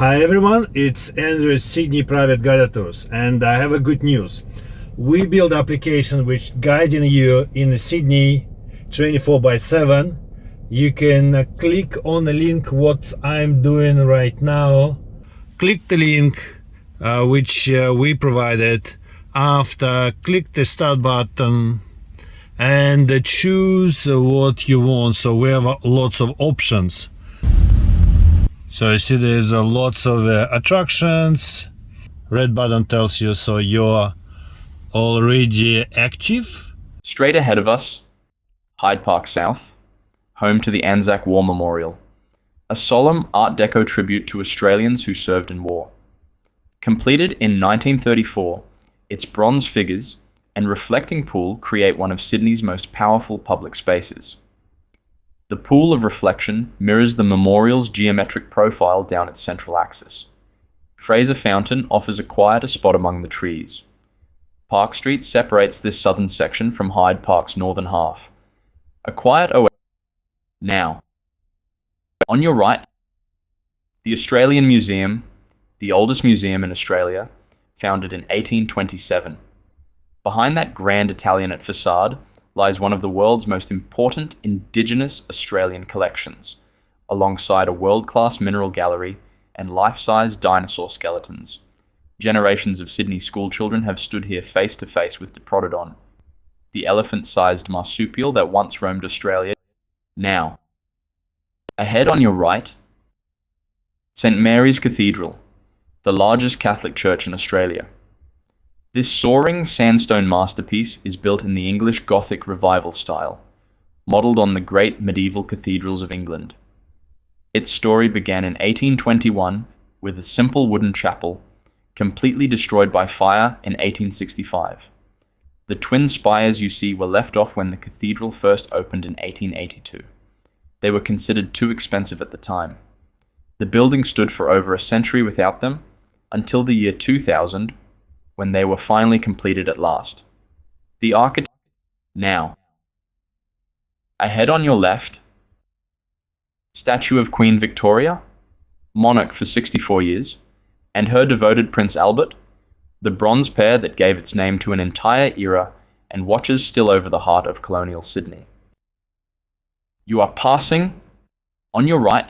Hi everyone, it's Andrew at Sydney Private Guided Tours, and I have a good news. We build application which guiding you in Sydney 24/7. You can click on the link what I'm doing right now. Click the link which we provided. After, click the start button and choose what you want. So we have lots of options. So you see there's lots of attractions. Red button tells you so you're already active. Straight ahead of us, Hyde Park South, home to the Anzac War Memorial, a solemn Art Deco tribute to Australians who served in war. Completed in 1934, its bronze figures and reflecting pool create one of Sydney's most powerful public spaces. The pool of reflection mirrors the memorial's geometric profile down its central axis. Fraser Fountain offers a quieter spot among the trees. Park Street separates this southern section from Hyde Park's northern half. A quiet oasis. Now, on your right, the Australian Museum, the oldest museum in Australia, founded in 1827. Behind that grand Italianate facade lies one of the world's most important Indigenous Australian collections, alongside a world-class mineral gallery and life-size dinosaur skeletons. Generations of Sydney schoolchildren have stood here face-to-face with Diprotodon, the elephant-sized marsupial that once roamed Australia. Now, ahead on your right, St Mary's Cathedral, the largest Catholic church in Australia. This soaring sandstone masterpiece is built in the English Gothic Revival style, modelled on the great medieval cathedrals of England. Its story began in 1821 with a simple wooden chapel, completely destroyed by fire in 1865. The twin spires you see were left off when the cathedral first opened in 1882. They were considered too expensive at the time. The building stood for over a century without them, until the year 2000, when they were finally completed at last. The architect. Now, ahead on your left, statue of Queen Victoria, monarch for 64 years, and her devoted Prince Albert, the bronze pair that gave its name to an entire era and watches still over the heart of colonial Sydney. You are passing, on your right,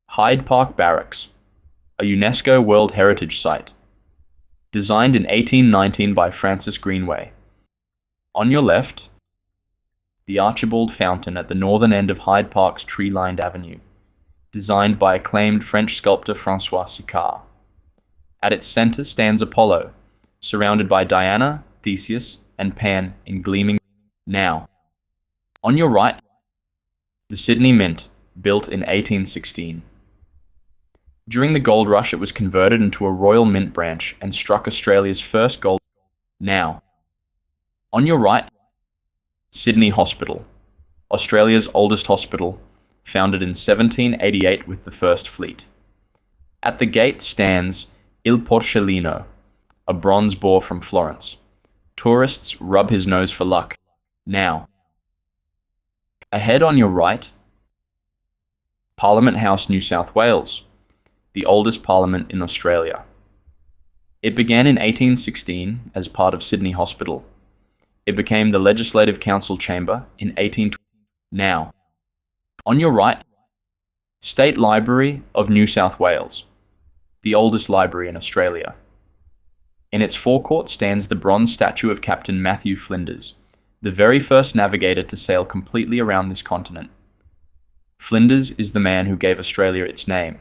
Hyde Park Barracks, a UNESCO World Heritage Site, designed in 1819 by Francis Greenway. On your left, the Archibald Fountain at the northern end of Hyde Park's tree-lined avenue, designed by acclaimed French sculptor François Sicard. At its center stands Apollo, surrounded by Diana, Theseus, and Pan in gleaming. Now, on your right, the Sydney Mint, built in 1816. During the gold rush, it was converted into a Royal Mint branch and struck Australia's first gold. Now, on your right, Sydney Hospital, Australia's oldest hospital, founded in 1788 with the First Fleet. At the gate stands Il Porcellino, a bronze boar from Florence. Tourists rub his nose for luck. Now, ahead on your right, Parliament House, New South Wales, the oldest parliament in Australia. It began in 1816 as part of Sydney Hospital. It became the Legislative Council Chamber in 1820. Now, on your right, State Library of New South Wales, the oldest library in Australia. In its forecourt stands the bronze statue of Captain Matthew Flinders, the very first navigator to sail completely around this continent. Flinders is the man who gave Australia its name.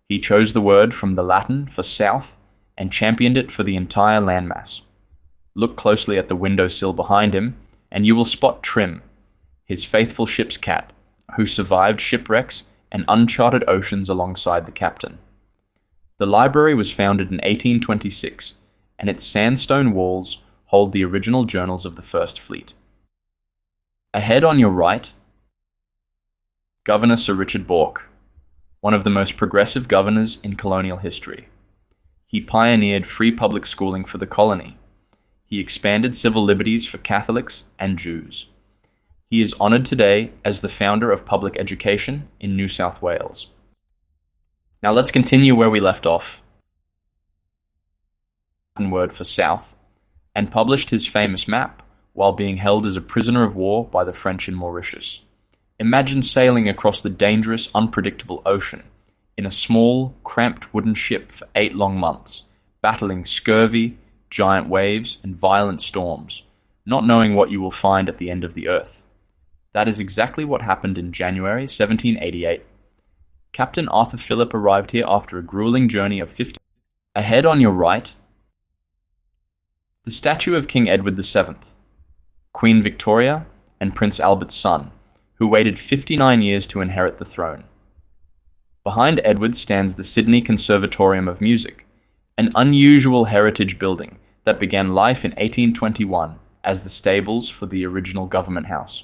He chose the word from the Latin for south and championed it for the entire landmass. Look closely at the windowsill behind him, and you will spot Trim, his faithful ship's cat, who survived shipwrecks and uncharted oceans alongside the captain. The library was founded in 1826, and its sandstone walls hold the original journals of the First Fleet. Ahead on your right, Governor Sir Richard Bourke, one of the most progressive governors in colonial history. He pioneered free public schooling for the colony. He expanded civil liberties for Catholics and Jews. He is honoured today as the founder of public education in New South Wales. Now let's continue where we left off. Word for south, and published his famous map while being held as a prisoner of war by the French in Mauritius. Imagine sailing across the dangerous, unpredictable ocean in a small, cramped wooden ship for 8 long months, battling scurvy, giant waves, and violent storms, not knowing what you will find at the end of the earth. That is exactly what happened in January 1788. Captain Arthur Phillip arrived here after a grueling journey of 50. Ahead on your right, the statue of King Edward VII, Queen Victoria, and Prince Albert's son, who waited 59 years to inherit the throne. Behind Edward stands the Sydney Conservatorium of Music, an unusual heritage building that began life in 1821 as the stables for the original government house.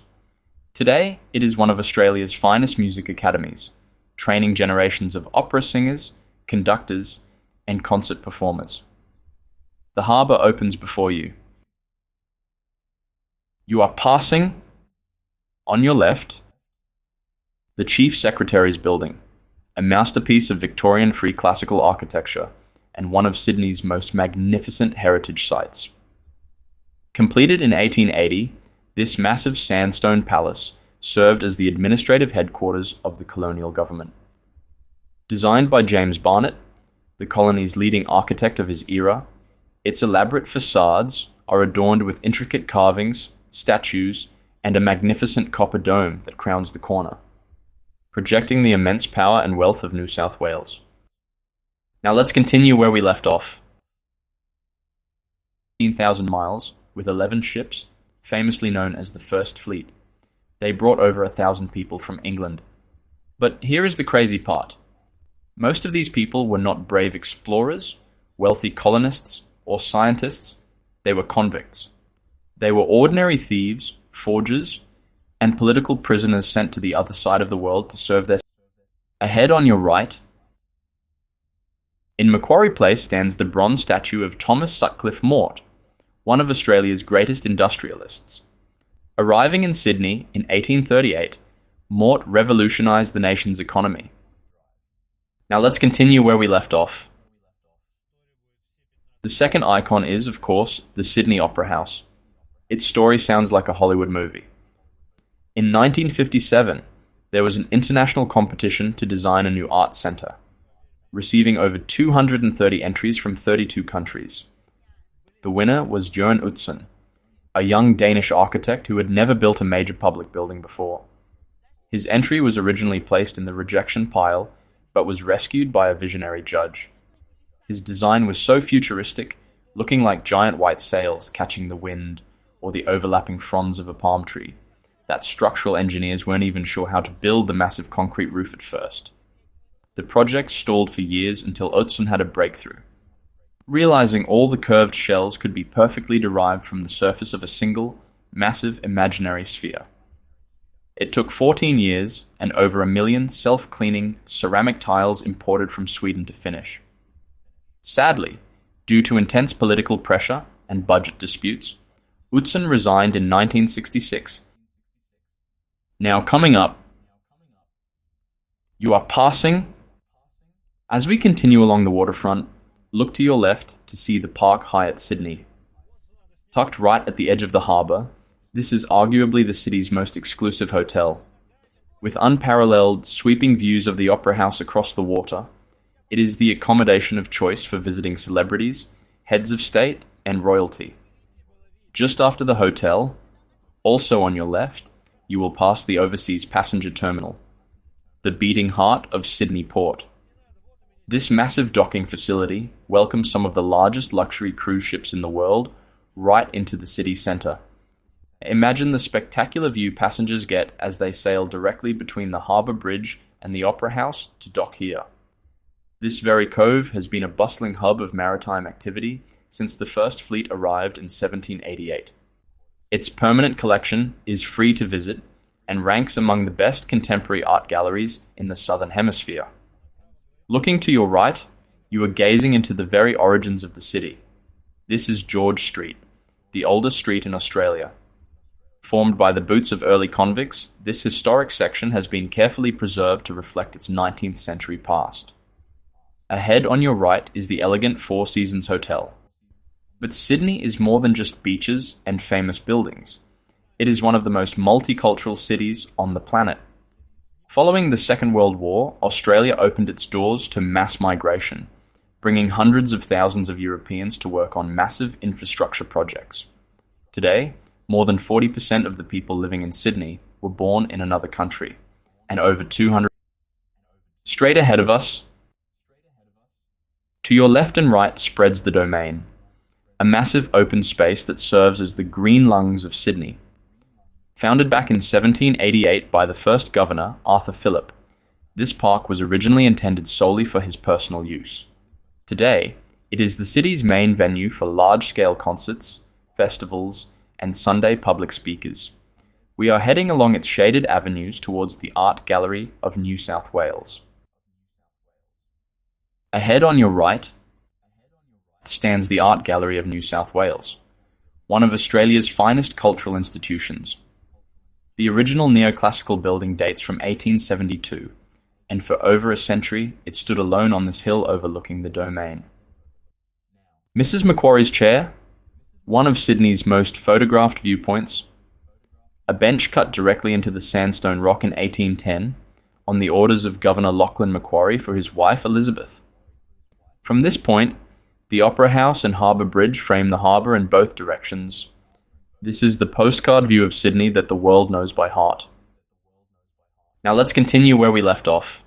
Today, it is one of Australia's finest music academies, training generations of opera singers, conductors, and concert performers. The harbour opens before you. You are passing, on your left, the Chief Secretary's building, a masterpiece of Victorian free classical architecture and one of Sydney's most magnificent heritage sites. Completed in 1880, this massive sandstone palace served as the administrative headquarters of the colonial government. Designed by James Barnett, the colony's leading architect of his era, its elaborate facades are adorned with intricate carvings, statues, and a magnificent copper dome that crowns the corner, projecting the immense power and wealth of New South Wales. Now let's continue where we left off. 15,000 miles, with 11 ships, famously known as the First Fleet. They brought over 1,000 people from England. But here is the crazy part. Most of these people were not brave explorers, wealthy colonists, or scientists. They were convicts. They were ordinary thieves, forgers, and political prisoners sent to the other side of the world to serve their... Ahead on your right, in Macquarie Place stands the bronze statue of Thomas Sutcliffe Mort, one of Australia's greatest industrialists. Arriving in Sydney in 1838, Mort revolutionised the nation's economy. Now let's continue where we left off. The second icon is, of course, the Sydney Opera House. Its story sounds like a Hollywood movie. In 1957, there was an international competition to design a new arts centre, receiving over 230 entries from 32 countries. The winner was Jørn Utzon, a young Danish architect who had never built a major public building before. His entry was originally placed in the rejection pile, but was rescued by a visionary judge. His design was so futuristic, looking like giant white sails catching the wind or the overlapping fronds of a palm tree, that structural engineers weren't even sure how to build the massive concrete roof at first. The project stalled for years until Utzon had a breakthrough, realizing all the curved shells could be perfectly derived from the surface of a single, massive imaginary sphere. It took 14 years and over 1 million self-cleaning ceramic tiles imported from Sweden to finish. Sadly, due to intense political pressure and budget disputes, Utzon resigned in 1966. Now coming up, you are passing. As we continue along the waterfront, look to your left to see the Park Hyatt Sydney. Tucked right at the edge of the harbour, this is arguably the city's most exclusive hotel. With unparalleled, sweeping views of the Opera House across the water, it is the accommodation of choice for visiting celebrities, heads of state, and royalty. Just after the hotel, also on your left, you will pass the overseas passenger terminal, the beating heart of Sydney Port. This massive docking facility welcomes some of the largest luxury cruise ships in the world right into the city centre. Imagine the spectacular view passengers get as they sail directly between the Harbour Bridge and the Opera House to dock here. This very cove has been a bustling hub of maritime activity since the First Fleet arrived in 1788. Its permanent collection is free to visit and ranks among the best contemporary art galleries in the Southern Hemisphere. Looking to your right, you are gazing into the very origins of the city. This is George Street, the oldest street in Australia. Formed by the boots of early convicts, this historic section has been carefully preserved to reflect its 19th century past. Ahead on your right is the elegant Four Seasons Hotel. But Sydney is more than just beaches and famous buildings. It is one of the most multicultural cities on the planet. Following the Second World War, Australia opened its doors to mass migration, bringing hundreds of thousands of Europeans to work on massive infrastructure projects. Today, more than 40% of the people living in Sydney were born in another country, and over 200. Straight ahead of us, to your left and right spreads the Domain, a massive open space that serves as the green lungs of Sydney. Founded back in 1788 by the first governor, Arthur Phillip, this park was originally intended solely for his personal use. Today, it is the city's main venue for large-scale concerts, festivals, and Sunday public speakers. We are heading along its shaded avenues towards the Art Gallery of New South Wales. Ahead on your right stands the Art Gallery of New South Wales, one of Australia's finest cultural institutions. The original neoclassical building dates from 1872, and for over a century it stood alone on this hill overlooking the Domain. Mrs. Macquarie's Chair, one of Sydney's most photographed viewpoints, a bench cut directly into the sandstone rock in 1810 on the orders of Governor Lachlan Macquarie for his wife Elizabeth. From this point, the Opera House and Harbour Bridge frame the harbour in both directions. This is the postcard view of Sydney that the world knows by heart. Now let's continue where we left off.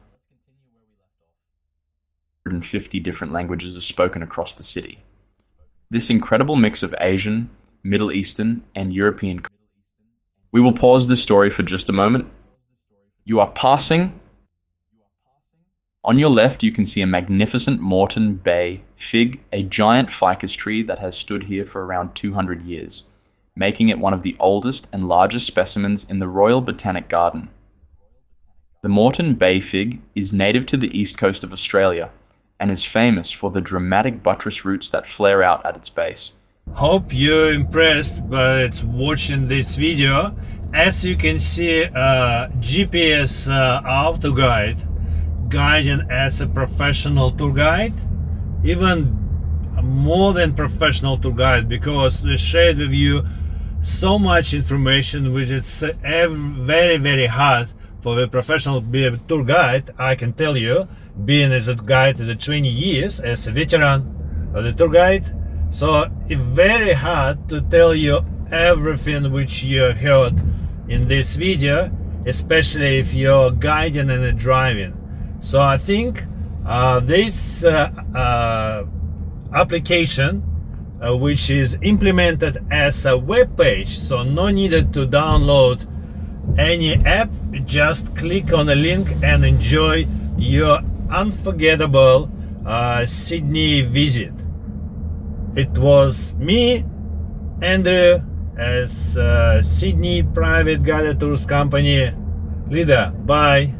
150 different languages are spoken across the city. This incredible mix of Asian, Middle Eastern, and European. We will pause this story for just a moment. You are passing. On your left, you can see a magnificent Moreton Bay fig, a giant ficus tree that has stood here for around 200 years, making it one of the oldest and largest specimens in the Royal Botanic Garden. The Moreton Bay fig is native to the east coast of Australia and is famous for the dramatic buttress roots that flare out at its base. Hope you're impressed by watching this video. As you can see, GPS auto guide guiding as a professional tour guide, even more than professional tour guide, because they shared with you so much information which is very hard for the professional tour guide. I can tell you, being as a guide as 20 years as a veteran of the tour guide, so it's very hard to tell you everything which you have heard in this video, especially if you're guiding and driving. So I think this application, which is implemented as a web page, so no needed to download any app, just click on a link and enjoy your unforgettable Sydney visit. It was me, Andrew, as Sydney Private Guided Tours Company leader. Bye.